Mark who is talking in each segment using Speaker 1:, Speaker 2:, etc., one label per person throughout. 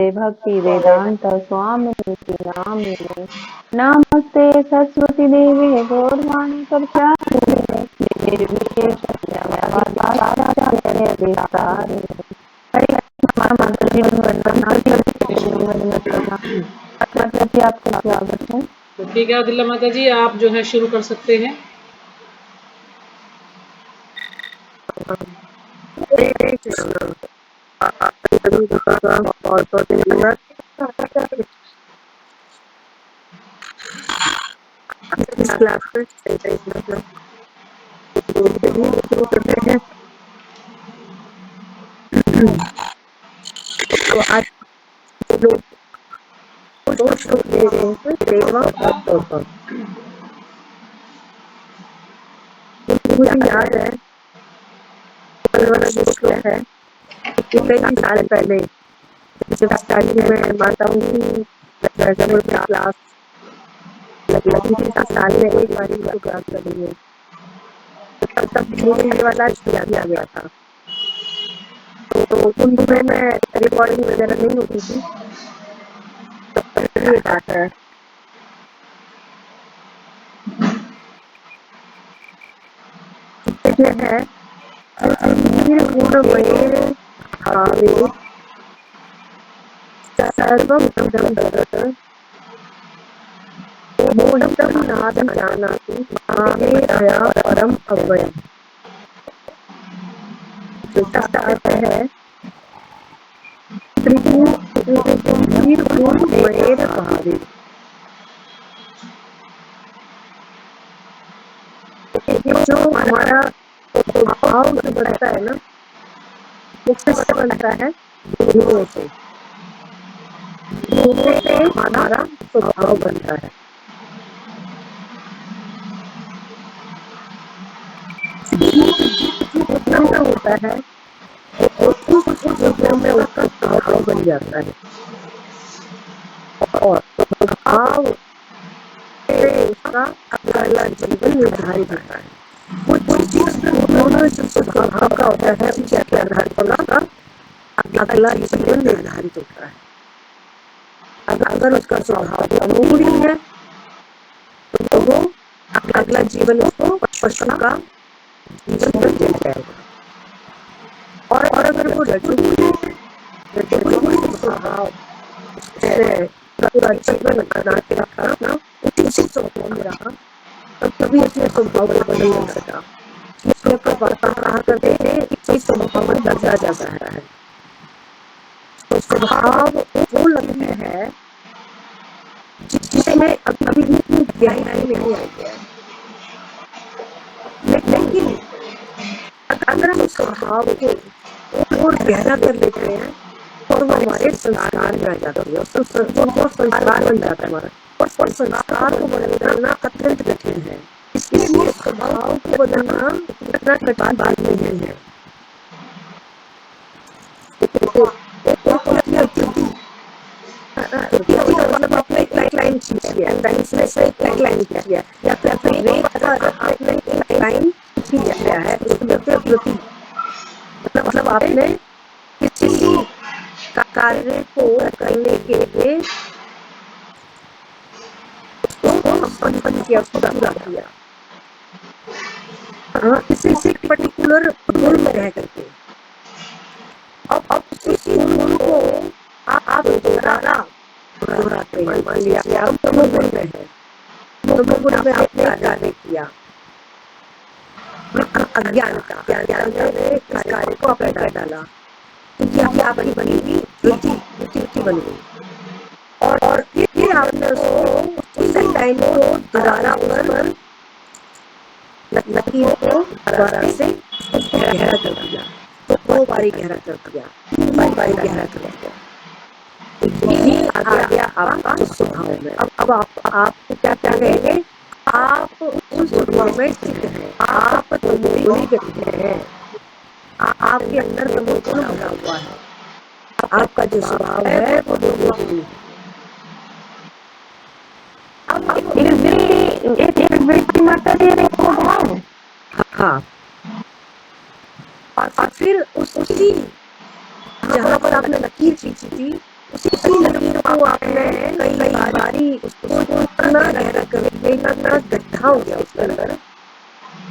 Speaker 1: भक्ति वेदांत स्वामिनीति नामिने। नमस्ते सरस्वती देवी गौरवाणी प्रचारिणे निर्विशेष शून्यवादी विस्तारिणे। हरे कृष्ण माता जी माता जी आपका स्वागत है।
Speaker 2: तो ठीक है आदिला माता जी, आप जो है शुरू कर सकते हैं।
Speaker 3: इस क्लास में शुरू करते हैं। तो आज लोग दो श्लोक दे रहे हैं सेवा और तोहफा। मुझे याद है कल वाला जो श्लोक है वो कई साल पहले जब स्टार्टिंग में माताओं की क्लास लगी थी, साल में एक बार ही क्लास लगी है, तब धीरे वाला किया गया था। तो उन दिनों में रिकॉर्डिंग वगैरह नहीं होती थी। ये बात है है सर्वम इदं जगत् मोहितं नादं जानाति मामेधया परम अव्ययम्। अर्थ है निर्गुण भावे। जो हमारा भाव जो बनता है ना, वो किससे बनता है? गुरुओं से। गुरुओं से हमारा स्वभाव बनता है। होता है में उसका स्वभाव बन जाता है और भाव से उसका अगला जीवन निर्धारित होता है। दोनों जो स्वभाव का होता है उसके आधार पर उसका अगला जीवन निर्धारित होता है। अगर उसका स्वभाव अनुकूल है तो वो अगला जीवन उसको पशु का जीवन बन जाएगा। और अगर वो रजोगुणी स्वभाव पूरा जीवन बना के रखा ना, उसी स्वभाव में रहा, तब कभी अपने स्वभाव को बदल नहीं सका। इसलिए कहा करते हैं कि स्वभाव में दर्जा जाता है। तो स्वभाव वो लगता है जिसमें अभी भी गहराई नहीं आई है, लेकिन अगर हम स्वभाव को और गहरा कर लेते हैं और वो हमारे संस्कार में आ जाता है, वो संस्कार बन जाता है हमारा। और संस्कार को बदलना अत्यंत कठिन है, इसलिए स्वभाव को बदलना इतना कठिन बात नहीं है। मतलब आपने एक लाइन खींच लिया, पेंसिल से एक लाइन खींच लिया, या फिर रेत पर आपने एक लाइन खींच लिया है, उसको बोलते हैं प्रति। मतलब आपने किसी कार्य को करने के लिए उसको संपन्न किया, उसको पूरा किया। किसी पर्टिकुलर गोल में रह करके अब उसी गोल को आप दोहराते हैं। मान लिया आप तमोगुण में है, तमोगुण में आपने कार्य किया अज्ञानता ने कार्य को अपने कर डाला, तो आपकी बनेगी रुचि बन गई। और फिर आपने उसको उसी लाइन को दोबारा पर लकीर को दोबारा से गहरा कर दिया, तो 2 बारी गहरा कर दिया, 3 बारी गहरा कर दिया। ये आ गया आपका स्वभाव में। अब आप क्या कहेंगे? आप उस स्वभाव में स्थित हैं, आप तमोगुणी व्यक्ति हैं, आपके अंदर तमोगुण भरा हुआ है, आपका जो स्वभाव है वो तमोगुणी है।
Speaker 1: एक व्यक्ति माता दे रहे स्वभाव।
Speaker 3: हाँ, और फिर उसी जहाँ पर आपने लकीर खींची थी उसी लकीर को आपने कई बारी उसको इतना गहरा कभी इतना गड्ढा हो गया उसके अंदर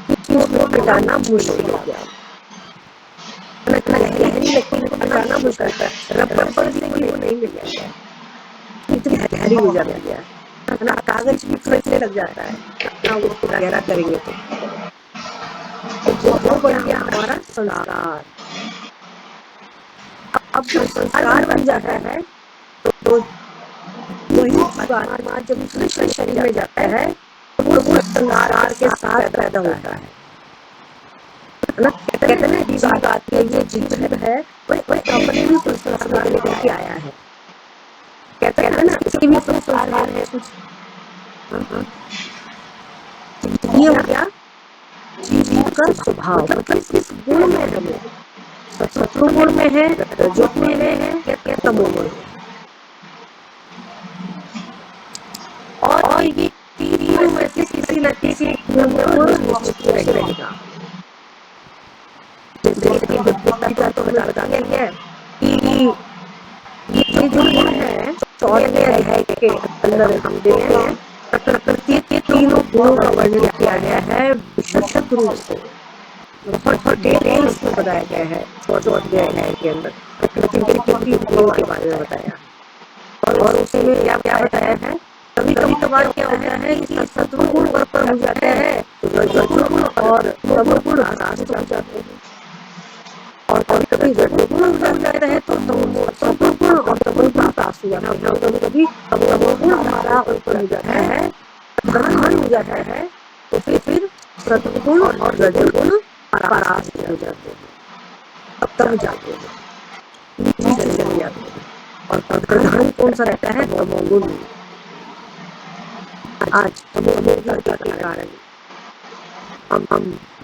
Speaker 3: कि उसको मिटाना मुश्किल हो गया। गहरी लकीर को मिटाना मुश्किल है। रबर पर जिंदगी को नहीं मिल जाता है, इतनी गहरी हो जाती है ना, कागज भी खींचने लग जाता है ना, वो गहरा करेंगे तो वो बन गया हमारा संस्कार। अब जब संस्कार बन जाता है तो वही जीवात्मा जब दूसरे शरीर में जाता है तो वो संस्कार के साथ पैदा होता है ना। कहते हैं ना जीवात्मा ये जीव है वही अपने भी संस्कार लेकर के आया है। कहते हैं ना इसकी भी संस्कार है कुछ। ये हो गया जीव का स्वभाव, मतलब किस गुण में हमें, सत्वगुण में है, रजोगुण में है या तमोगुण में। और ये तीनों में से किसी न किसी गुण को निश्चित रहेगा। जैसे कि गीता तो हमें बताती है कि ये जो गुण है 14वें अध्याय के अंदर हम देखते हैं प्रकृति के तीनों गुणों का वर्णन किया गया है विशेषक रूप से, बहुत डिटेल उसमें बताया गया है 14वें अध्याय के अंदर प्रकृति के तीन गुणों के बारे में बताया। और उसमें क्या क्या बताया है, कभी कभी कभार क्या होता है कि सत्वगुण ऊपर हो जाते हैं, रजोगुण और तमोगुण आरास्त हो जाते हैं, और कभी कभी रजोगुण हो जाता है तो सत्वगुण और तमोगुण पास हो जाता है, कभी कभी तमोगुण हमारा ऊपर हो जाता है, प्रधान हो जाता है, तो फिर सत्वगुण और रजोगुण परास्त हो जाते हैं, तब जाते हैं, नीचे चले जाते हैं, और प्रधान कौन सा रहता है, तमोगुण। आज तमोगुण के कारण हम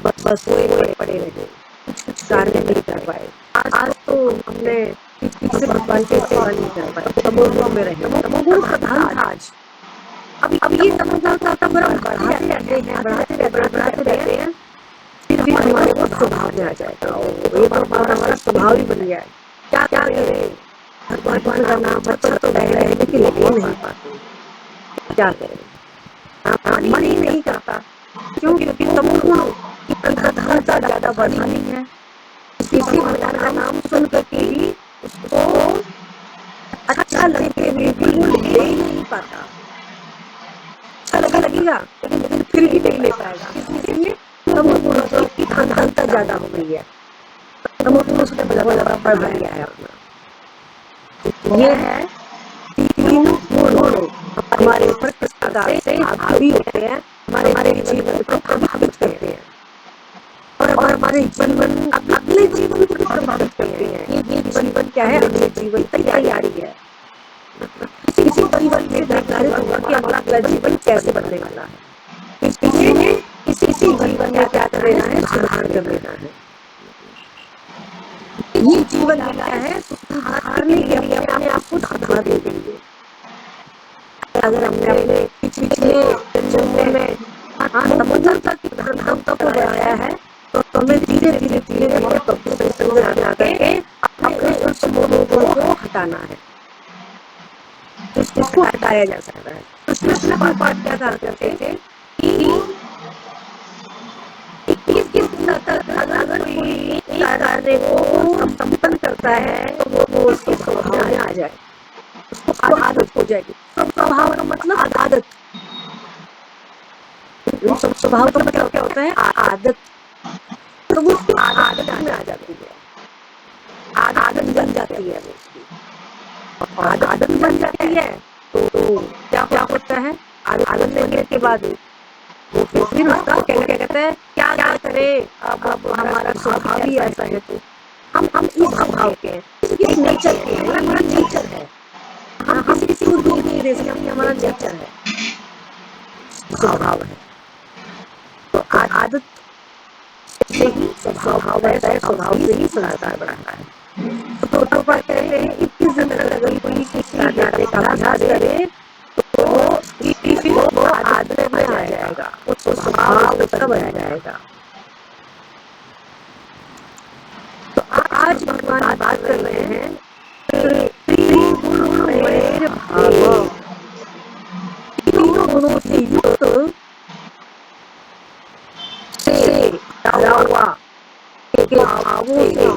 Speaker 3: बस सोए पड़े रहे, कुछ कार्य नहीं कर पाए। आज तो हमने ठीक से भगवान की सेवा नहीं कर पाए, तमोगुण में रहे, तमोगुण प्रधान था आज। अब ये तमोगुण का तब हम बढ़ाते रहते हैं, फिर हमारे वो स्वभाव में आ जाएगा, ये हमारा स्वभाव ही बन गया है। क्या क्या करें, भगवान का नाम बच्चा तो रह रहे लेकिन नहीं पाते, क्या करें, मन ही नहीं करता, क्यों? क्योंकि तमोगुण की प्रधानता ज्यादा बढ़ी नहीं है। किसी भगवान का नाम सुन करके ही उसको अच्छा लगते हुए भी ले ही नहीं पाता, अच्छा लगेगा लेकिन फिर भी नहीं ले पाएगा, इसलिए तमोगुण की प्रधानता ज्यादा हो गई है, तमोगुण उसने बराबर बढ़ गया है अपना। ये है तीनों गुण हमारे ऊपर किस प्रकार से हावी होते हैं, हमारे जीवन को प्रभावित करते हैं, और हमारे जीवन अगले जीवन को प्रभावित करते हैं। ये जीवन क्या है, अगले जीवन की तैयारी है। इसी जीवन से निर्धारित होगा कि हमारा अगला जीवन कैसे बनने वाला है, इसलिए इसी जीवन में क्या कर लेना है, सुधार कर लेना है। ये जीवन क्या है, सुधारने के लिए अपने आप को सुधार दे देंगे। अगर हमने अपने पिछले जन्म में तमोगुण की प्रधानता को बढ़ाया है तो हमें धीरे धीरे प्रभु से संग करके अपने उस तमोगुण को हटाना है, इसको हटाया जा सकता है। पिछले पाठ क्या करते थे कि किस अगर कोई कार्य को संपन्न करता है तो वो उसके स्वभाव में आ जाए, उसको आदत हो जाएगी। स्वभाव का मतलब आदत, स्वभाव का मतलब क्या होता है, आदत, तो वो उसकी आदत में आ जाती है, आदत बन जाती है उसकी, आदत बन जाती है तो क्या होता है, आदत लेने के बाद वो फिर उसका क्या कहते हैं, क्या करे, अब हमारा स्वभाव ही ऐसा है, तो हम इस स्वभाव के हैं, इस नेचर के हैं, हमारा नेचर है, हम किसी को दुख नहीं दे सकते, हमारा नेचर है, स्वभाव है। तो आदत से ही स्वभाव रहता है, स्वभाव से ही संस्कार बढ़ता है। तो कहते हैं 21 दिन तक अगर कोई किसी कार्य का अभ्यास करे तो फिर वो आदत में आ जाएगा, वो स्वभाव उसका बन जाएगा। तो आज भगवान बात कर रहे हैं तीन गुण भावों से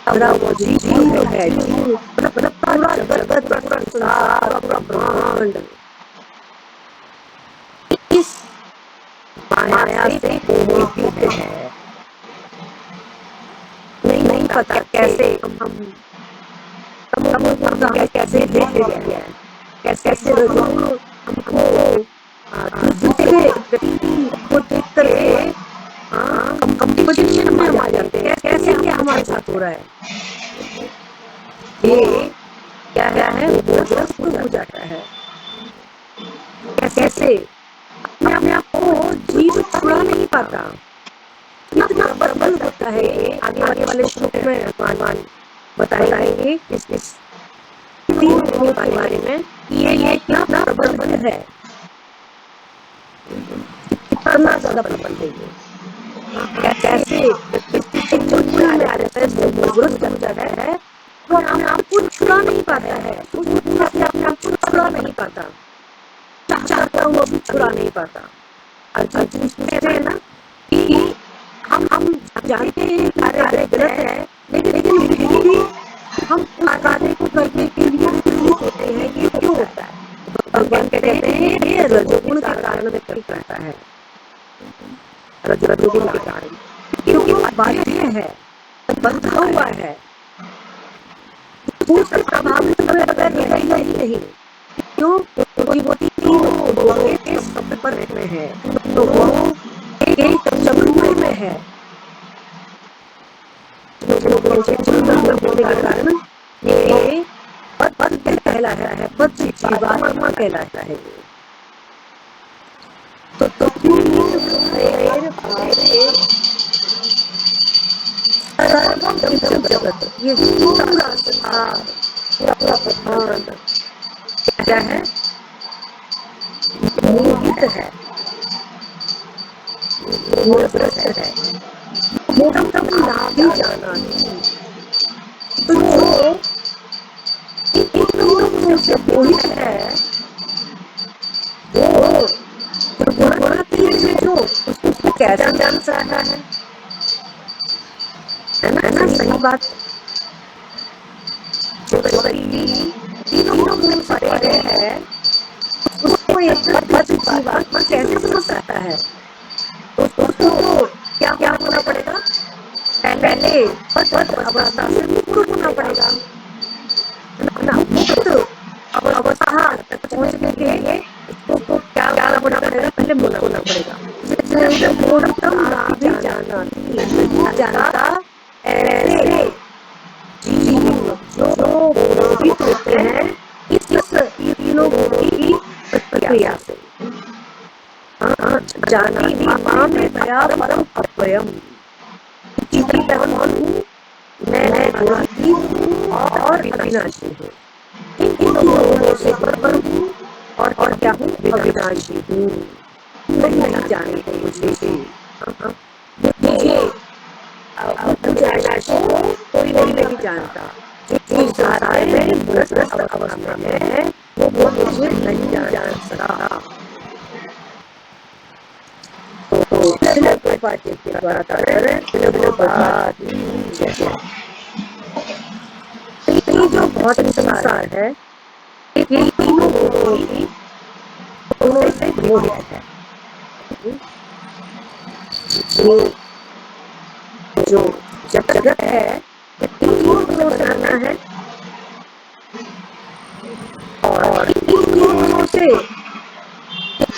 Speaker 3: भरा वो जीव है, जीव मतलब पूरा जगत, पूरा संसार, पूरा ब्रह्मांड इस माया से मोहित है। नहीं पता कैसे हम कैसे देखे गए हैं, कैसे लोग हमको दूसरे व्यक्ति को देख कर कंपटीशन में हम आ जाते हैं। कैसे क्या हमारे साथ हो रहा है, ये क्या है वो ग्रस्त हो जाता है। कैसे अपने आप को जीव छुड़ा नहीं पाता, इतना प्रबल होता है। आगे वाले श्लोक में भगवान बताएंगे इस तीन गुणों के बारे में, ये कितना प्रबल है, कितना ज्यादा प्रबल है ये। कैसे चुनचुन में आ जाता है, वो ग्रस्त हो जाता है, वो अपने आप को छुड़ा नहीं पाता है, अपने आप को छुड़ा नहीं पाता, चाहता हुआ भी छुड़ा नहीं पाता। अर्जुन कहते हैं ना कि हम जानते हैं कार्य गलत है, लेकिन फिर भी हम उस कार्य को करने के लिए प्रेरित होते हैं। ये क्यों होता है? भगवान कहते हैं ये रजोगुण के कारण व्यक्ति करता है, रजोगुण के कारण, क्योंकि बात यह है बंधा हुआ है, उसके प्रभाव में बगैर रहेगा ही नहीं। क्यों? कोई वो तीनों के शब्द पर रहने हैं, तो वो एक चक्र में है, होने के कारण ये पद कहलाता है, पद जीवात्मा कहलाता है। तो जगत ये पूरा संसार पूरा ब्रह्मांड क्या है? मोहित है, मोहग्रस्त है, मोहम ना भी जाना नहीं। तो जो इन लोगों से मोहित है, वो जो उसको कैसे जान सकता है ना? सही बात। जो तीनों गुण पड़े हैं, उसको एक जीवात्मा कैसे समझ सकता है? उसको क्या होना पड़ेगा? पहले अवस्था से मुक्त होना पड़ेगा ना। मुक्त अवस्था तक पहुंचने के लिए उसको क्या होना पड़ेगा? पहले मुक्त होना पड़ेगा। भी जानता ऐसे जीव जो मोहित होते हैं इस तीनों की प्रक्रिया से। जानी माम दया परम अभयम, मैं अनादि और अविनाशी हूँ, इन दोनों से पर हूँ और क्या हूँ? अविनाशी हूँ। नहीं जानते मुझे, मुझे अविनाशी को कोई नहीं जानता। जिस सारे में ग्रस्त अवस्था में है वो मुझे नहीं जान सका। जो बहुत संसार है, ये तीनों गुणों से मोहित है। जो जगत है ये तीनों गुणों से बना है, और इन गुणों से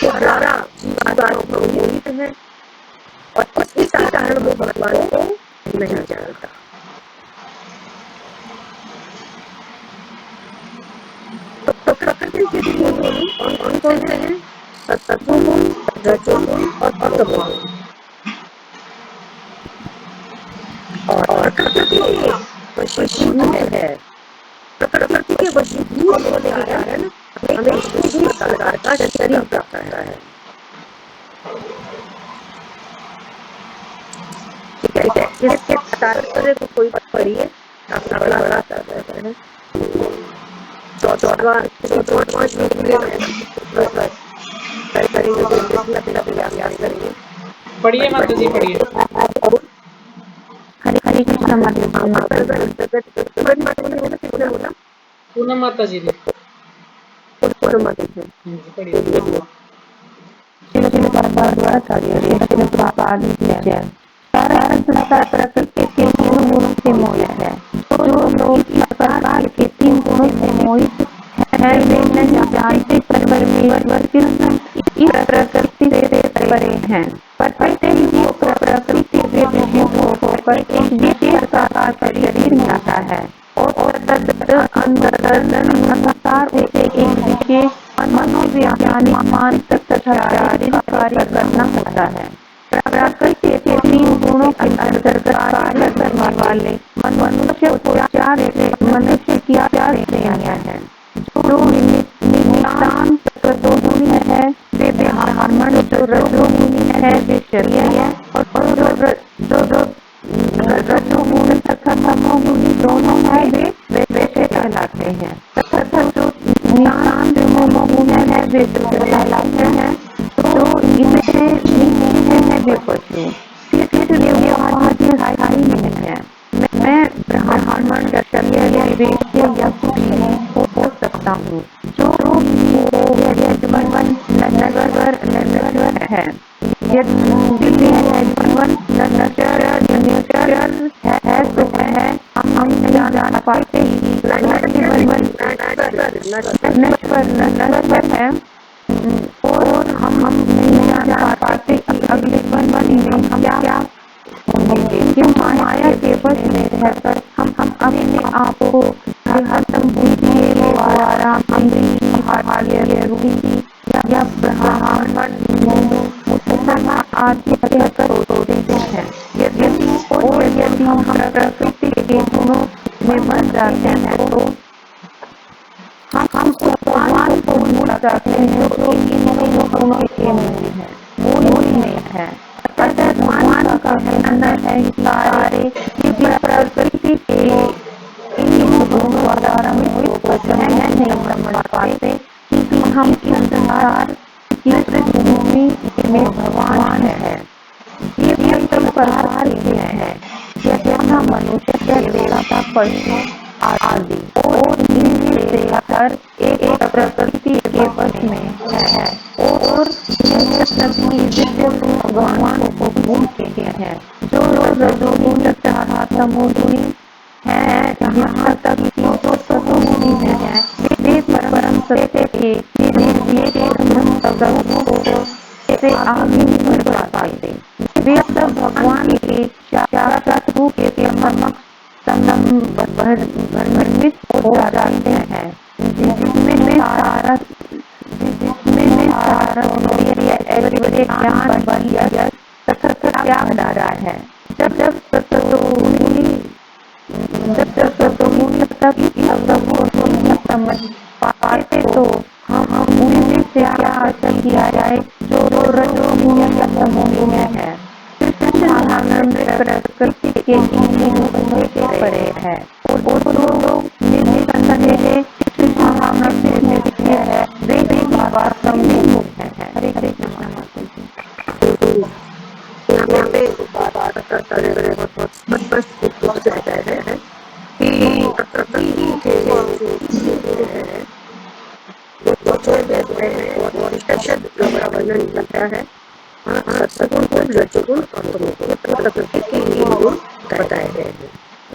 Speaker 3: हमारा जीवात्मा मोहित है, और इसी कारण वो भगवान को नहीं जानता। तो प्रकृति के तीन गुण कौन से हैं? सत्वगुण, रजोगुण और तमोगुण। और प्रकृति के वशीभूत है, प्रकृति के वशीभूत होने के कारण हमें विशेष प्रकार का शरीर प्राप्त होता है। ठीक है, इसके तात्पर्य को कोई पढ़िए, काफी बड़ा तात्पर्य है। 14वां श्लोक
Speaker 2: पढ़िए माता जी, पढ़िए।
Speaker 1: हरे कृष्ण
Speaker 2: पूनम माता जी ने पढ़ी थी।
Speaker 1: प्रकृति के तीन गुणों से मोहित है। जो लोग इस प्रकार के तीन गुणों से मोहित है वे नहीं जानते पर परमेश्वर इस प्रकृति से परे हैं। प्रत्येक जीव को प्रकृति से विमुख होकर एक विशेष प्रकार का शरीर मिलता है और अनुसार उसे एक विशेष मनोवैज्ञानिक मानसिक तथा शारीरिक कार्य करना होता है। प्रकृति के तीन गुणों के अंतर्गत कार्य करने वाले मनुष्य को मनुष्य की चार श्रेणियां हैं। जो नितांत सतोगुणी है वे ब्राह्मण, जो रजोगुणी है वे क्षत्रिय है और जो रजोगुणी तथा तमोगुणी दोनों है वे वैश्य कहलाते हैं तथा जो नितांत तमोगुणी है वे कहलाते हैं। तो इनसे नीचे है वे पशु स्थायी नहीं है। मैं ब्राह्मण, क्षत्रिय, वैश्य या शूद्र हो सकता हूँ। जो यजमान नगर है, यदि यजमान नगर है तो है हम जान पाते नश्वर है और हम नहीं जान पाते कि अगले जीवन में क्या होंगे। माया के वश में रहकर हम अपने आप को हरदम बुद्धि द्वारा रूढ़ी या ब्राह्मण आदि कहकर देते हैं। यदि हम प्रकृति के गुणों में बन जाते हैं तो हम भगवान को भूल जाते हैं जो इन गुणों के मूल में है। अतः भगवान का कहना है सारे प्रकृति के इन गुणों द्वारा नहीं समझ पाते कि हम इस संसार की भूमि में भगवान है। ये सब प्रकार के हैं जैसा मनुष्य, देवता, पशु आदि और इनमें से हर एक प्रकृति के वश में है और यह सभी भगवान को भूल चुके हैं। जो रजोगुणी तथा तमोगुणी है, यहाँ तक कि जो सतोगुणी है वे परम सत्य के से आगे नहीं बढ़ पाते। वे सब भगवान के चार तत्वों के भ्रमित हो जाते हैं जिसमें सारा ऐश्वर्य, ज्ञान, बल तथा त्याग डाला है। जब सतोगुणी तक समझ पाते तो हम उनमें से क्या हासिल किया जाए जो रजोगुणी या तमोगुणी है। प्रकृति के गुणों से परे है और जो निसंदेह है वे वास्तव में मुक्त है। हरे कृष्ण माता जी। वर्णन करता है सत्सगुण को, रजोगुण और तमोगुण प्रकृति के ये गुण बताए गए हैं।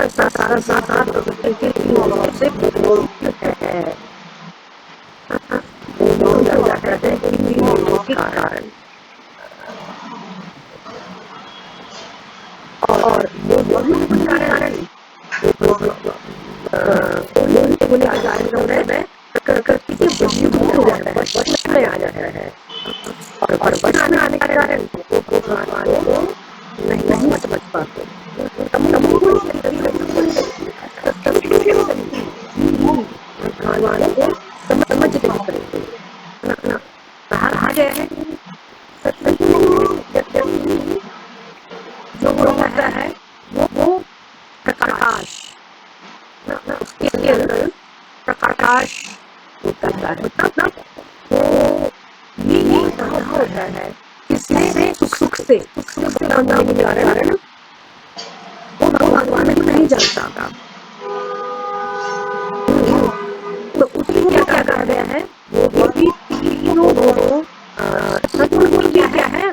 Speaker 1: सारा प्रकृति के तीन गुणों से मुक्त है। कारण और प्रकृति के वशीभूत हो जाता है, वश में आ जाता है और वश में आने के कारण नहीं समझ पाते। भगवान को समझ नहीं पड़ेगी। कहा गया है जो होता है वो प्रकाश, उसके अंदर प्रकाश होता है। तो ये होता है इसमें सुख से कारण वो भगवान में
Speaker 3: नहीं जानता था। तो उसको क्या कहा गया है, वो भी तीनों सतगुण क्या है,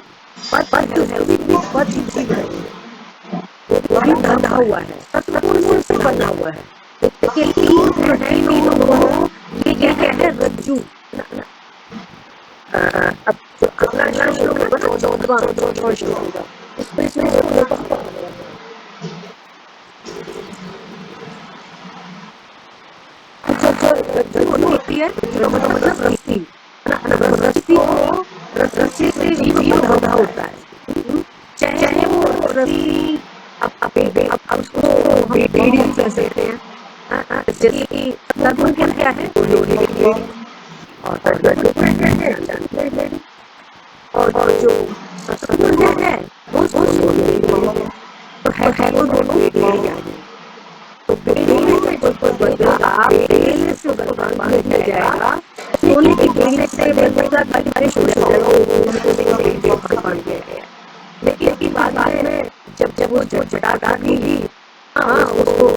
Speaker 3: पद जो है उसमें पद जीव है, वो भी बंधा हुआ है, सतगुण से बंधा हुआ है। इसके तीन गुण है, तीनों गुण ये क्या है, रज्जु। अब जो अगला श्लोक होगा ना, 14वां श्लोक होगा, इसमें रज्जु होती है, मतलब रस्सी, रस्सी से जीव बंधा होता है, चाहे वो रस्सी अब उसको बेड़ी कह सकते हैं, जैसे कि सतगुण क्या है, बेड़ी, और और जो सतगुण है वो तो है वो दोनों बेड़ियां हैं। तो बेड़ी में जो बंधा बेल से बांध दिया जाएगा, सोने की बेड़ी से बंधा बांध दिया गया। लेकिन बाद में जब वो चटाका दी, हाँ उसको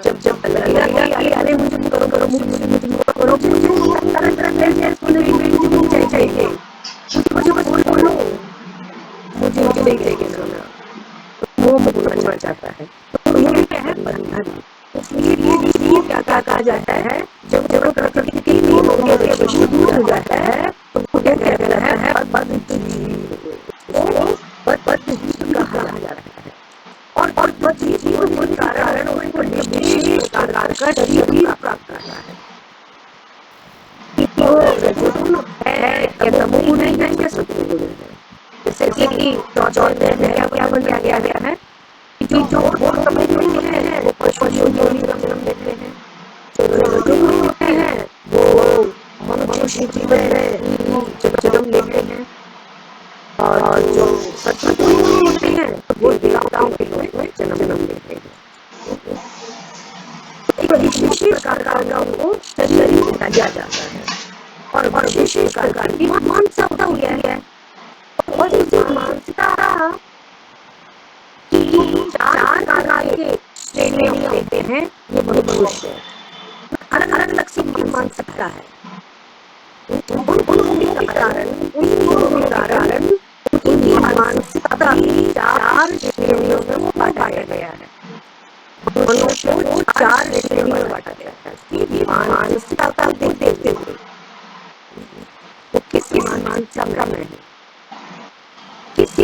Speaker 3: जब लगा कि अरे मुझे करो मुझे सोने की बेड़ी नहीं चाहिए, मुझे बस बोलो, मुझे लेके जाना, वो बनना चाहता है। तो ये क्या है, बंधन। इसलिए ये क्या कहा जाता है, जब प्रकृति के नियमों के वश में दूर हो जाता है तो वो क्या कहता है, बद्ध जीव कहा जाता है। और बद्ध जीव के कारण उनको विशेष प्रकार का शरीर प्राप्त करता है। वो रजोगुण है या तमोगुण है या सतोगुण है। जैसे कि 14वें में क्या बनाया गया है, जो तमोगुण है वो पशु योनि का जन्म लेते हैं, जो रजोगुण होते हैं वो मनुष्य जीवन में जन्म लेते हैं, और जो सतगुण होते हैं वो देवताओं के रूप में जन्म लेते हैं। एक विशेष प्रकार का उनको शरीर दिया जाता है, और विशेष प्रकार की मानसिकता हो गया है। और इस मानसिकता की चार प्रकार के श्रेणियां होते हैं, ये मनुष्य अलग अलग किस्म की मानसिकता है। उनके कारण उनकी मानसिकता की चार श्रेणियों में वो बांटा गया है। मनुष्य को चार श्रेणियों में बांटा गया है कि मानसिकता को देखते हुए वो किसी मानसिकता में है, किसी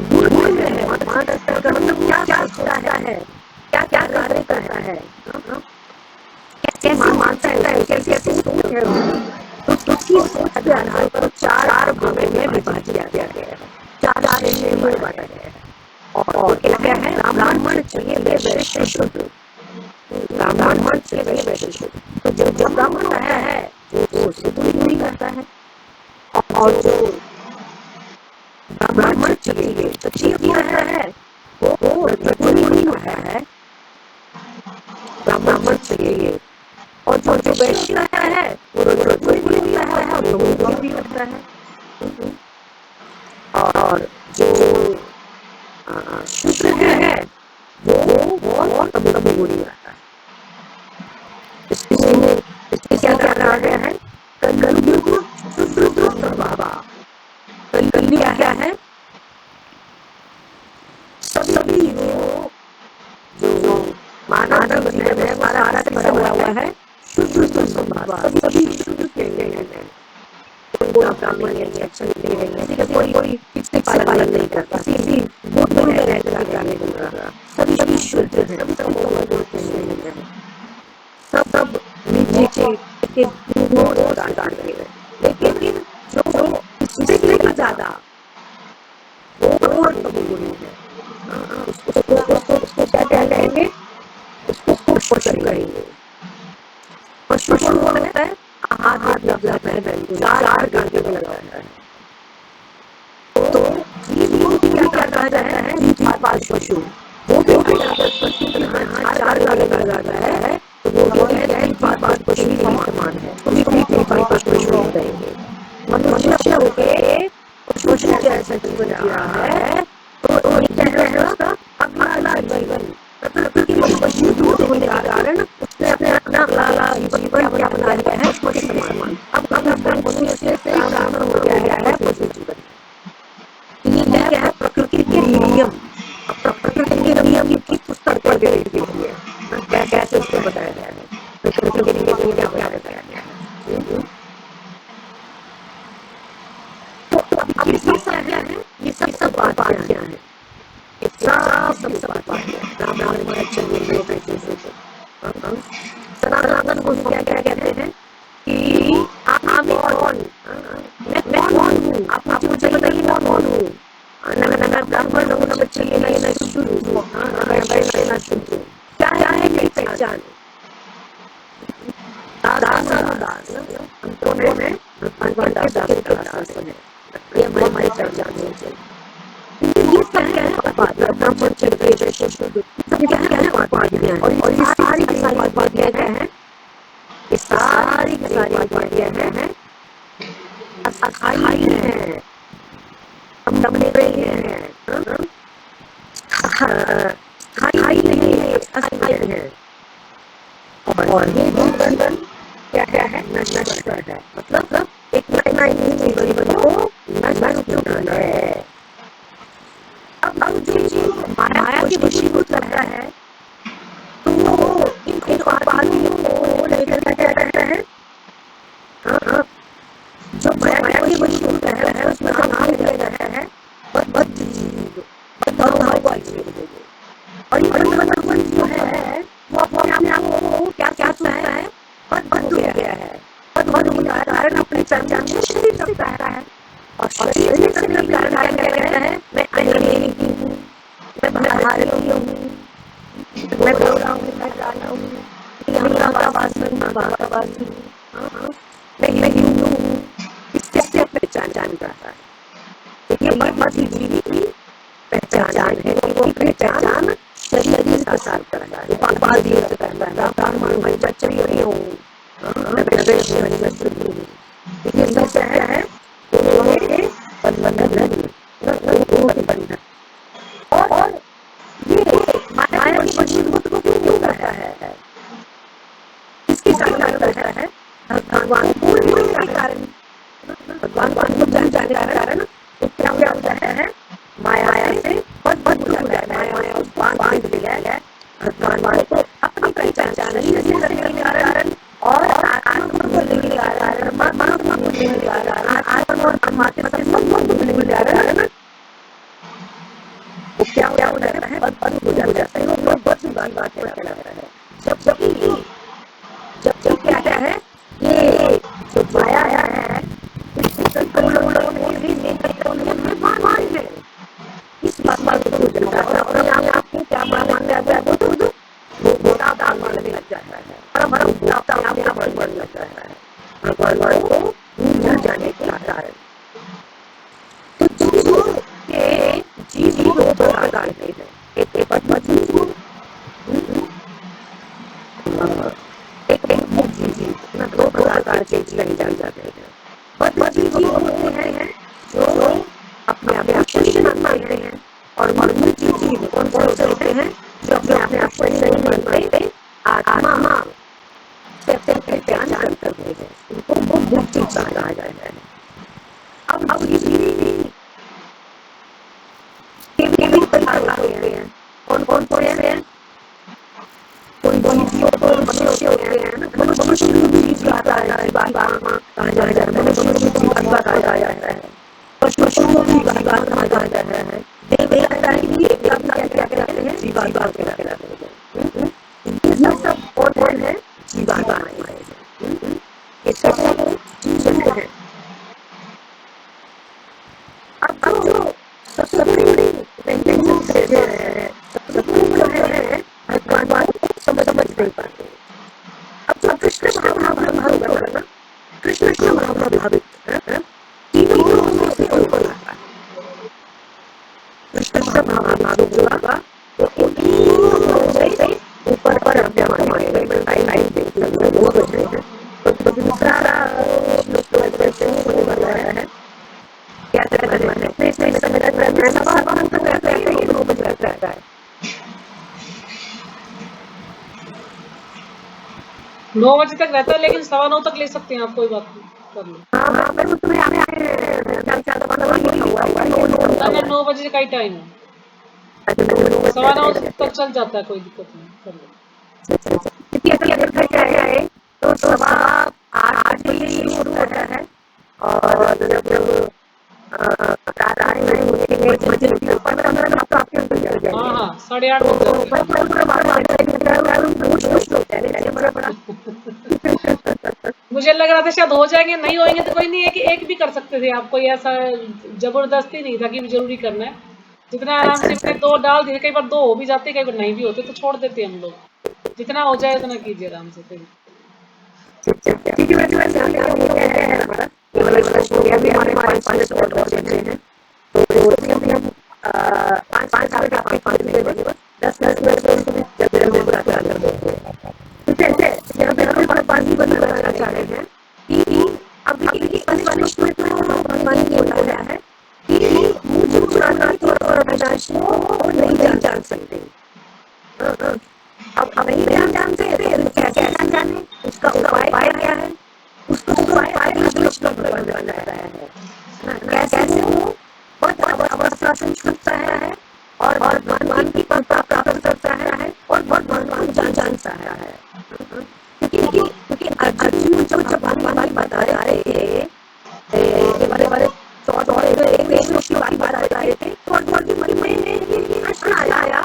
Speaker 3: गुण में है, मतलब क्या सोचता है, क्या कार्य करता है, कैसे मानता है, कैसे सोच है, उसकी सोच के आधार पर चार भागों में विभाजित किया गया है, चार श्रेणियों में बांटा गया है। और क्या है, ब्राह्मण चाहिए वैश्य शूद्र, ब्राह्मण चाहिए वैश्य शूद्र। तो जो ब्राह्मण रहता है वो शूद्र नहीं करता है, और जो ब्राह्मण चाहिए तो जीव रहता है वो नहीं रहता है, ब्राह्मण चाहिए। और जो वैश्य रहता है वो रजोगुणी भी रहता है और तमोगुणी भी रहता है, और जो शूद्र है वो तमोगुणी रहता है। इसमें क्या कहा गया है, कलयुग शूद्र स्वभाव। कलयुग क्या है, सभी जो मानव जीवन है सारा से भरा हुआ है शुद्ध स्वभाव, सभी शुद्ध के हैं, कोई ब्राह्मण या अच्छा नहीं है, किसी का कोई किसी पालन नहीं करता, किसी बुद्ध में रहने नहीं रहा, सभी शुद्ध है, सब नीचे के गुणों डाल रहे हैं। लेकिन जो इससे भी ज्यादा वो और तमोगुणी है, उसको क्या कहेंगे, उसको शोषण करेंगे। और शोषण हो रहता है हाथ लगता है, चार करके लगाता है। तो जीव क्या कहा जाता है, जीवपाल पशु, वो भी चार लगाता है, तो वो कहते हैं जीवपाल पशु के समान है, उसको जीवपाल पशु कहेंगे। मनुष्य होके शोषण के ऐसा जीवन जी रहा है, तो क्या है उसका अगला जीवन क्या बना दिया है उसको समान। अब मनुष्य से प्राण हो गया है पशु जीवन। ये क्या है प्रकृति के नियम। अब प्रकृति के नियम की पुस्तक पढ़ के देखिए कैसे उसको बताया गया है। प्रकृति के नियम क्या बताया गया है। तो अब ये सब बातें हैं। ये सब बातें रामायण में चलिए सनातन को क्या कहते हैं कि आप कौन, मैं कौन हूँ, आप मुझे बताइए मैं कौन हूँ। मैं ब्राह्मण हूँ, न बच्चे न शुरू हूँ, न शुरू। क्या है मेरी पहचान। दास हम दोनों में भगवान दास के दास हैं। ये हमारी पहचान है। ये सब क्या है ब्राह्मण क्षत्रिय शुद्ध सब क्या है उपाधियां। और ये सारी उपाधियां क्या है, ये सारी उपाधियां हैं अस्थाई है, टेम्परेरी है, स्थाई नहीं है, अस्थाई है। और ये जीवन क्या है नश्वर है। मतलब एक नया जीवन को नष्ट है। अब जो माया के वशीभूत करता है तो इन उपाधियों को लेकर क्या कहता है। जो माया के वशीभूत करता है उसमें नाम दिया जाता है बद्ध जीव, बद्ध जीव। और ये बद्ध जो है वो अपने आप को क्या सोचता है बद्ध हो गया है। बद्ध होने के कारण अपनी पहचान को शरीर रखता है। और शरीर से करने के कारण क्या कहता है मैं अनियमित हूँ, मैं बाहर हूँ, मैं गोरा हूँ, मैं काला हूँ, यहाँ का वासी हूँ, वहाँ का वासी हूँ, मैं हिंदू हूँ। इससे पहचान करता है। ये मध्य जीवी की पहचान है कि वो पहचान शरीर के साथ करता है, उपाधियों से करता है। ब्राह्मण हूँ, क्षत्रिय हूँ, मैं वैश्य हूँ। ये सब क्या है दोनों के बंधन है। और ये माया की वशीभूत को क्यों करता है, इसके कारण करता है भगवान को भूलने के कारण। भगवान को जान जाने के कारण तो क्या होता है माया से बद्ध हो जाता है। माया उसको बांध लिया है भगवान को अपनी पहचान शरीर से करने के कारण और आत्मा को भूलने के कारण, परमात्मा को भूलने के कारण, आत्मा और परमात्मा के संबंध को भूलने के कारण वो क्या हो जाता है बद्ध हो जाता है। वो बद्ध की बात कहलाता है। जब क्या है ये जो माया है इस बात को जनता अपने आप को क्या मान जाता है वो गोरा दाल मानने लग जाता है। अपने आप बढ़ने लग जाता है भगवान को भूल जाने के कारण। तो जीव के जीव दो प्रकार के हैं, एक बद्ध जीव, एक मुक्त जीव। दो प्रकार के जीव जान जाते हैं। बद्ध जीव होते हैं जो अपने आप को शरीर मानते हैं, और मुक्त जीव कौन से होते हैं जो अपने आप को शरीर मानते आत्मा से पहचान करते हैं। उनको मुक्त जीव कहा जाता है। अब जीव के विभिन्न प्रकार होते हैं। कौन से हैं? कोई जीव तो मनुष्य होते हैं, मनुष्य जीव कहा जाता है, कहा जाता है, मनुष्य जीव कहा जाता है, पशु जीव कहा जाता है, देवता भी क्या कहते हैं जीवा कहते हैं। ये सब कौन है जीवात्मा है। ये सब जीव है। अब जो सबसे बड़ी भगवान को समझ नहीं पाते। अब जो कृष्ण भावित होगा ना, कृष्ण भावित तीनों लोगों से ऊपर आता है। कृष्ण भावित होगा तो तीनों लोगों से ऊपर पर तो दूसरा श्लोक होने वाला है। क्या करना है अपने समय करना सवाल करता है, ये लोग करता है।
Speaker 2: 9 बजे तक रहता है, लेकिन 9:15 तक ले सकते हैं आप, कोई बात नहीं, कर लो।
Speaker 3: हाँ मैं उसमें आने ज्यादा वाला वही लिखा हुआ है, नो नो
Speaker 2: ना ना, 9 बजे का ही टाइम है,
Speaker 3: अच्छा
Speaker 2: 9:15 तक चल जाता है, कोई दिक्कत नहीं, कर लो।
Speaker 3: क्योंकि अगर क्या है तो 8:15 बजे ही शुरू होता है, और जब रात 1 बजे 15 मिनट तो आपके अंदर चल जाएंगे।
Speaker 2: हाँ 8:30 बज जाते हैं। मुझे लग रहा था शायद हो जाएंगे, नहीं होंगे तो कोई नहीं है कि एक भी कर सकते थे आप, कोई ऐसा जबरदस्ती नहीं था कि जरूरी करना है। जितना आराम से अपने 2 डाल दिए, कई बार 2 हो भी जाते, कई बार नहीं भी होते, तो छोड़ देते हम लोग। जितना हो जाए उतना कीजिए आराम से, फिर
Speaker 3: नहीं जान सकते। अब नहीं जानते तो कैसे जाने, उसका उपाय क्या है, उसको उपाय भी श्लोक में बताया है ना, कैसे वो बहुत अवस्था से छूटता है और भगवान की कृपा प्राप्त करता है और भगवान को जानता है। क्योंकि अर्जुन जो भगवान बता रहे थे, बड़े 14 श्लोक की बात बता रहे थे, तो अर्जुन मन में ये प्रश्न आया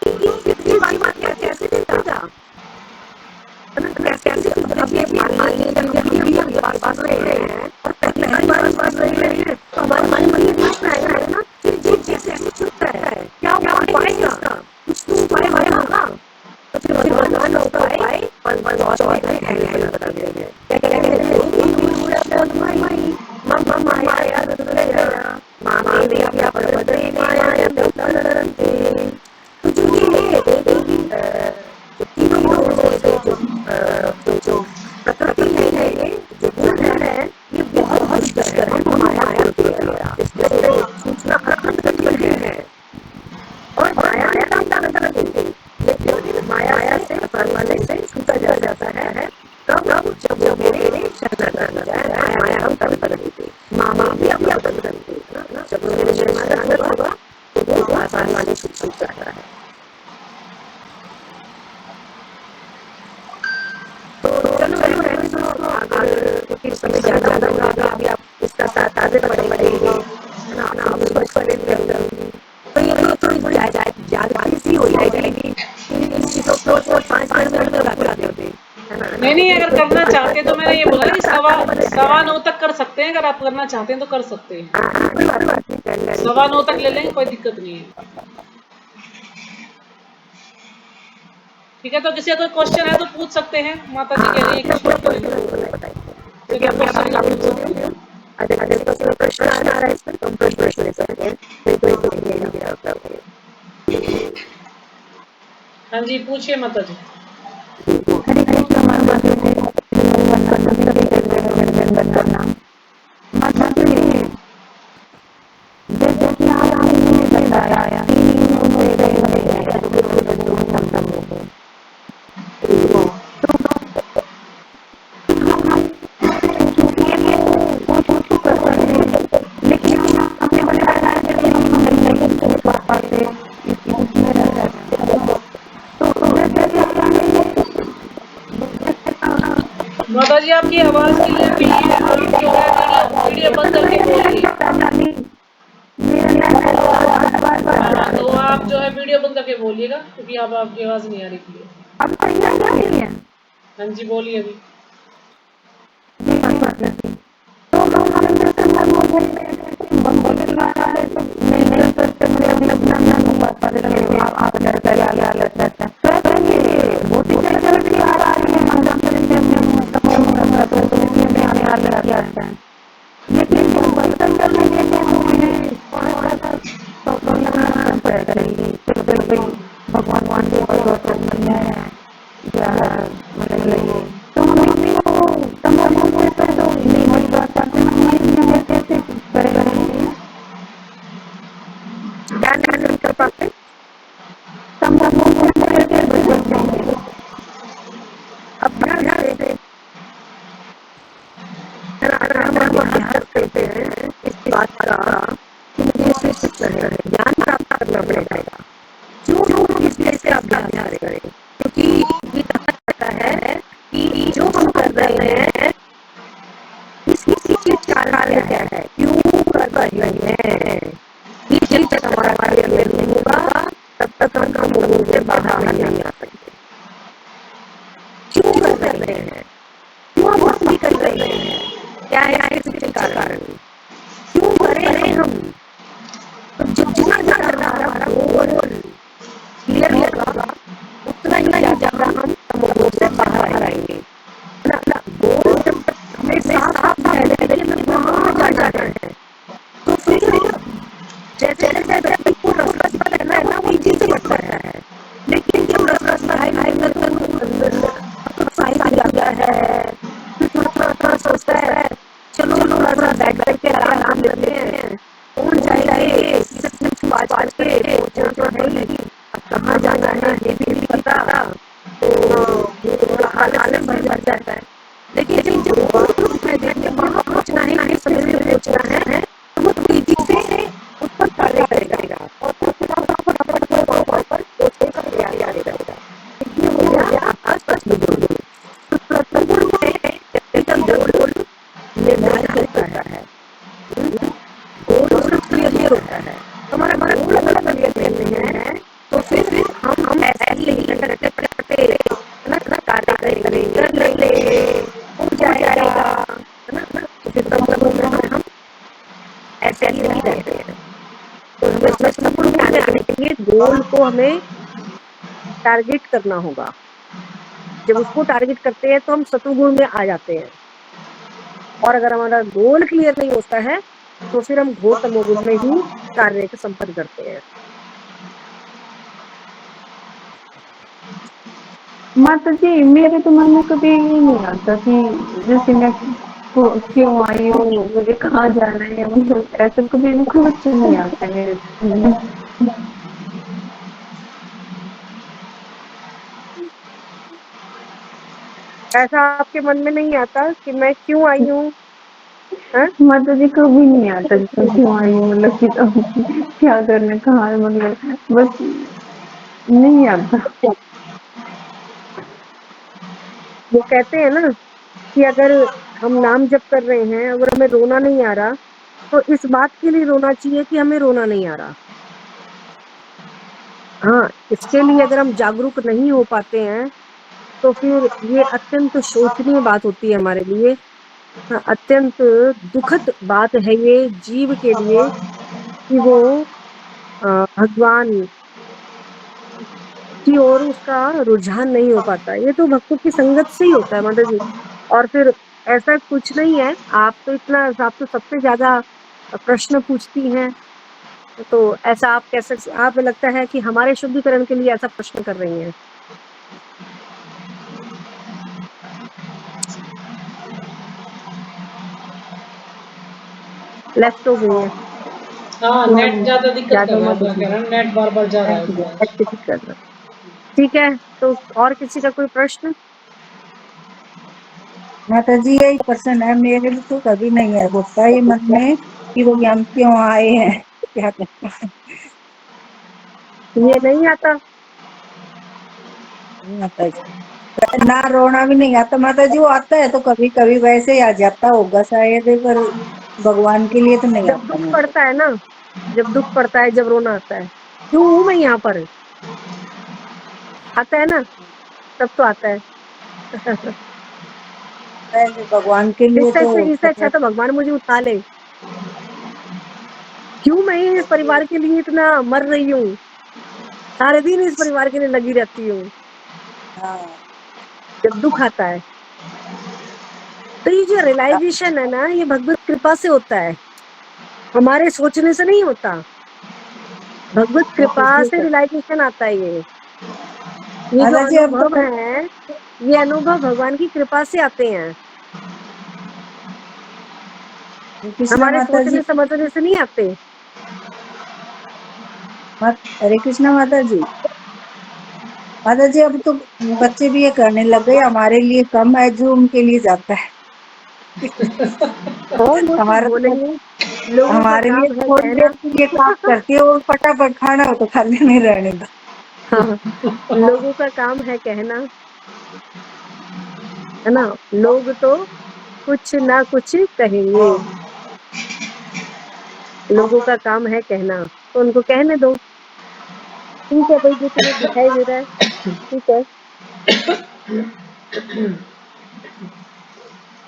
Speaker 3: कि ये बात कैसे था, कैसे अभी पास रहे हैं और पहली बार पास रहे हैं, तो हमारे मन में ये प्रश्न आएगा है ना कि ये कैसे छूटता है, क्या उपाय है इसका, कुछ तो उपाय होगा। तो फिर भगवान उपाय और बता देंगे, क्या कहते हैं, माया माया पर्वते माया तो जो प्रकृति है, जो गुण है, ये बहुत दुष्कर है, माया होती है, इससे सूचना अखंड है और माया है लेकिन माया से वाले से छूटा जा जाता है तब जब वो मेरे शरण जाता है, माया हम तब बदलते मामा भी अब बदलते ना, जब वो मेरे शरण होगा तो वो आसान वाले से छूट जाता है। तो चलो क्योंकि समय ज्यादा होगा, अभी आप इसका साथ आगे बढ़ेंगे है ना, आप समझ पड़ेंगे तो ये थोड़ी जानकारी सी हो जाएगी कि तो 5 मिनट में बता देते है ना।
Speaker 2: नहीं, अगर करना चाहते हैं तो मैंने ये बोला ना कि 9:15 तक कर सकते हैं, अगर आप करना चाहते हैं तो कर सकते हैं, 9:15 तक ले लेंगे, कोई दिक्कत नहीं है। ठीक है, तो किसी का कोई क्वेश्चन है तो पूछ सकते हैं, माता जी कह रही है कि करेंगे, चलिए क्वेश्चन है पूछ सकते हैं।
Speaker 3: प्रश्न आ रहा है इसमें तो प्रश्न ले सकते हैं, नहीं तो
Speaker 2: हाँ जी, पूछिए माता जी।
Speaker 1: हरे कृष्ण माता जी, माता जी जैसे कि आपने बताया
Speaker 2: माता जी आपकी आवाज क्लियर नहीं है, आप जो है वीडियो बंद करके बोलिए। हाँ, तो आप जो है वीडियो बंद करके बोलिएगा, क्योंकि अब आपकी आवाज नहीं आ रही क्लियर।
Speaker 1: अब सही आ रही है।
Speaker 2: हाँ जी, बोलिए अभी।
Speaker 1: भगवान के तो हमें तो नहीं वही बात करते हैं, कैसे करेगा नहीं कर पाते, अब ध्यान से
Speaker 3: लगा कि मुझे इससे सीखना है, ज्ञान प्राप्त करना पड़ेगा। क्यों हम इससे अभ्यास करें? क्योंकि ये कहा जाता है कि जो हम कर रहे हैं इसकी कारण क्या है, क्यों कर रहे हैं, ये जब तक हमारा क्लियर नहीं होगा तब तक हम मोह से बाहर नहीं आ सकते। क्यों कर रहे हैं, क्यों हम मस्ती कर रहे हैं, क्या है इसके कारण, क्यों करें हम? तो जितना ज्यादा हमारा गोल क्लियर होगा उतना ही ज्यादा हम मोह से बाहर आएंगे। ना गोल जब तक हमें साफ है कि हमें वहां जाना है तो फिर जैसे जैसे व्यक्ति को रास्ता रहना है ना वो इजी से बढ़ता है। लेकिन जब रास्ता साइड जाता है फिर थोड़ा सोचता है चलो थोड़ा सा बैठ करके आराम लेते हैं, कौन जाएंगे सिर्फ बाज के पहुंचना तो है ही, अब कहाँ जाना है ये भी नहीं पता, तो थोड़ा हालत में भर जाता है। लेकिन जब वहाँ पहुंचना है किस समय में पहुंचना है तो वो तेजी से उस पर कार्य करेगा और फिर हम फटाफट पर पहुंचने का प्रयास करेगा। ये हो गया आपका सत्गुण। सत्गुण में व्यक्ति का गोल निर्धारित होता है, गोल उसका क्लियर होता है। हमारा गोल अगर क्लियर नहीं है तो फिर हम ऐसे ही करते करते ना कार्य करेंगे, कर लेंगे, हो जाएगा, है ना? तो फिर तब हम ऐसे ही नहीं रहते हैं। तो हमें सत्गुण में आने के लिए गोल को हमें टारगेट करना होगा। जब उसको टारगेट करते हैं तो हम सत्गुण में आ जाते हैं। और अगर हमारा गोल क्लियर नहीं होता है तो फिर हम घोर तमोगुण में ही कार्य को संपन्न करते हैं।
Speaker 1: माता जी मेरे तो मन में कभी ये नहीं आता कि जैसे मैं क्यों आई हूँ, मुझे कहाँ जाना है, मतलब ऐसा कभी भी क्वेश्चन नहीं आता मेरे मन में।
Speaker 3: ऐसा आपके मन में नहीं आता कि मैं क्यों आई हूँ?
Speaker 1: माता जी कभी नहीं आता कि क्यों आई हूँ, मतलब कि क्या करना, कहाँ, मतलब बस नहीं आता।
Speaker 3: वो कहते हैं ना कि अगर हम नाम जप कर रहे हैं अगर हमें रोना नहीं आ रहा तो इस बात के लिए रोना चाहिए कि हमें रोना नहीं आ रहा। हाँ, इसके लिए अगर हम जागरूक नहीं हो पाते हैं तो फिर ये अत्यंत शोचनीय बात होती है हमारे लिए। हाँ, अत्यंत दुखद बात है ये जीव के लिए कि वो भगवान की ओर उसका रुझान नहीं हो पाता। ये तो भक्तों की संगत से ही होता है माता जी। और फिर ऐसा कुछ नहीं है, आप तो सबसे ज्यादा प्रश्न पूछती हैं, तो ऐसा आप कैसे, आप लगता है कि हमारे शुद्धिकरण के लिए ऐसा प्रश्न कर रही हैं। लेफ्ट हो गई है
Speaker 2: हाँ
Speaker 3: तो
Speaker 2: नेट
Speaker 3: हम
Speaker 2: ज्यादा दिक्कत कर
Speaker 3: ज्यादा
Speaker 2: रहा है,
Speaker 3: मत
Speaker 2: मैं कह रहा हूँ नेट बार बार जा रहा है इसका।
Speaker 3: करना। ठीक है, तो और किसी का कोई प्रश्न?
Speaker 4: माता जी यही प्रश्न है मेरे लिए, तो कभी नहीं है होता ये मन में कि वो हम क्यों आए हैं, क्या करना है।
Speaker 3: ये नहीं आता?
Speaker 4: माता जी ना रोना भी नहीं आता माता जी, वो आता है तो कभी कभी वैसे ही आ जाता होगा शायद, पर भगवान के लिए तो नहीं
Speaker 3: जब
Speaker 4: आता
Speaker 3: दुख
Speaker 4: मेरे को।
Speaker 3: पड़ता है ना, जब दुख पड़ता है, जब रोना आता है, क्यों हूं मैं यहाँ पर, आता है ना, तब तो आता है।
Speaker 4: वैसे भगवान के लिए तो
Speaker 3: इससे अच्छा तो भगवान मुझे उठा ले। क्यों मैं इस परिवार के लिए इतना मर रही हूँ, सारे दिन इस परिवार के लिए लगी रहती हूँ।
Speaker 4: हाँ
Speaker 3: जब दुख आता है तो ये जो रियलाइजेशन है ना, ये भगवत कृपा से होता है, हमारे सोचने से नहीं होता। भगवत कृपा से रियलाइजेशन आता है। ये जो
Speaker 4: माता जी अब तो
Speaker 3: अनुभव है, ये अनुभव भगवान की कृपा से आते हैं,
Speaker 4: कृष्णा
Speaker 3: हमारे
Speaker 4: माता जी,
Speaker 3: सोचने समझने से नहीं आते।
Speaker 4: हरे कृष्णा माता जी। माता जी अब तो बच्चे भी ये करने लग गए, हमारे लिए कम है जो उनके लिए जाता है।
Speaker 3: और वो तो
Speaker 4: हमारा तो
Speaker 3: बोलेंगे लोगों का
Speaker 4: हमारे लिए
Speaker 3: काम है
Speaker 4: थोड़ी देर
Speaker 3: कहना।
Speaker 4: के लिए काम करती है, वो फटाफट खाना हो तो खाली नहीं रहने दो।
Speaker 3: हाँ, लोगों का काम है कहना, है ना। लोग तो कुछ ना कुछ कहेंगे, लोगों का काम है कहना, तो उनको कहने दो। ठीक है भाई, जो तुम्हें दिखाई दे रहा है ठीक है,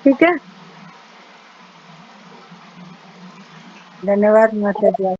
Speaker 3: ठीक है।
Speaker 4: धन्यवाद माता जी।